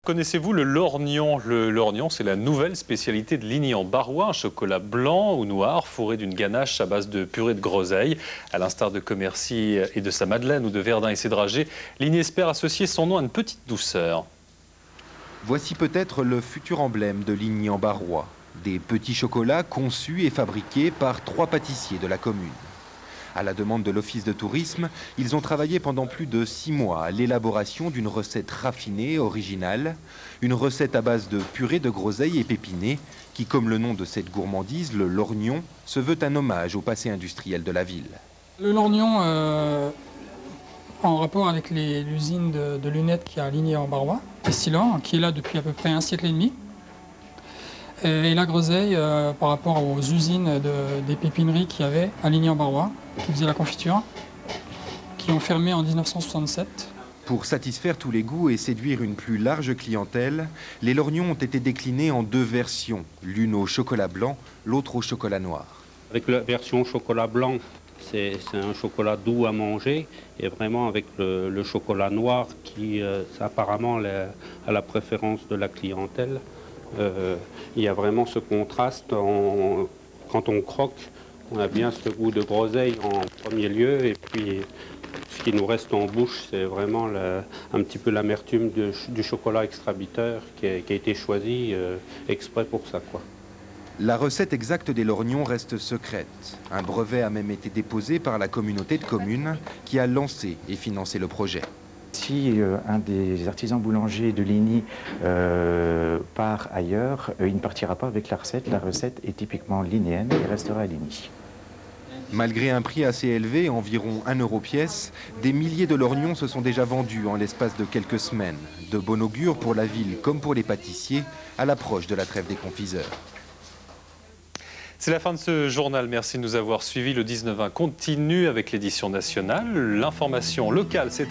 Connaissez-vous le lorgnon? Le lorgnon, c'est la nouvelle spécialité de Ligny-en-Barrois, un chocolat blanc ou noir fourré d'une ganache à base de purée de groseille. À l'instar de Commercy et de sa Madeleine ou de Verdun et ses dragées, Ligny espère associer son nom à une petite douceur. Voici peut-être le futur emblème de Ligny-en-Barrois. Des petits chocolats conçus et fabriqués par 3 pâtissiers de la commune. À la demande de l'Office de tourisme, ils ont travaillé pendant plus de 6 mois à l'élaboration d'une recette raffinée, originale, une recette à base de purée de groseille épépinée, qui, comme le nom de cette gourmandise, le lorgnon, se veut un hommage au passé industriel de la ville. Le lorgnon, en rapport avec l'usine de lunettes qui est à Ligny-en-Barrois, Essilor, qui est là depuis à peu près 1 siècle et demi. Et la groseille par rapport aux usines des pépineries qu'il y avait à Ligny-en-Barrois, qui faisaient la confiture, qui ont fermé en 1967. Pour satisfaire tous les goûts et séduire une plus large clientèle, les lorgnons ont été déclinés en 2 versions, l'une au chocolat blanc, l'autre au chocolat noir. Avec la version chocolat blanc, c'est un chocolat doux à manger, et vraiment avec le chocolat noir qui apparemment a la préférence de la clientèle. Il y a vraiment ce contraste, quand on croque, on a bien ce goût de groseille en premier lieu, et puis ce qui nous reste en bouche, c'est vraiment un petit peu l'amertume du chocolat extrabiteur qui a été choisi exprès pour ça, quoi. La recette exacte des lorgnons reste secrète. Un brevet a même été déposé par la communauté de communes qui a lancé et financé le projet. Si un des artisans boulangers de Ligny part ailleurs, il ne partira pas avec la recette. La recette est typiquement lignéenne et restera à Ligny. Malgré un prix assez élevé, environ 1 € pièce, des milliers de lorgnons se sont déjà vendus en l'espace de quelques semaines. De bon augure pour la ville comme pour les pâtissiers, à l'approche de la trêve des confiseurs. C'est la fin de ce journal. Merci de nous avoir suivis. Le 19-20 continue avec l'édition nationale. L'information locale, c'est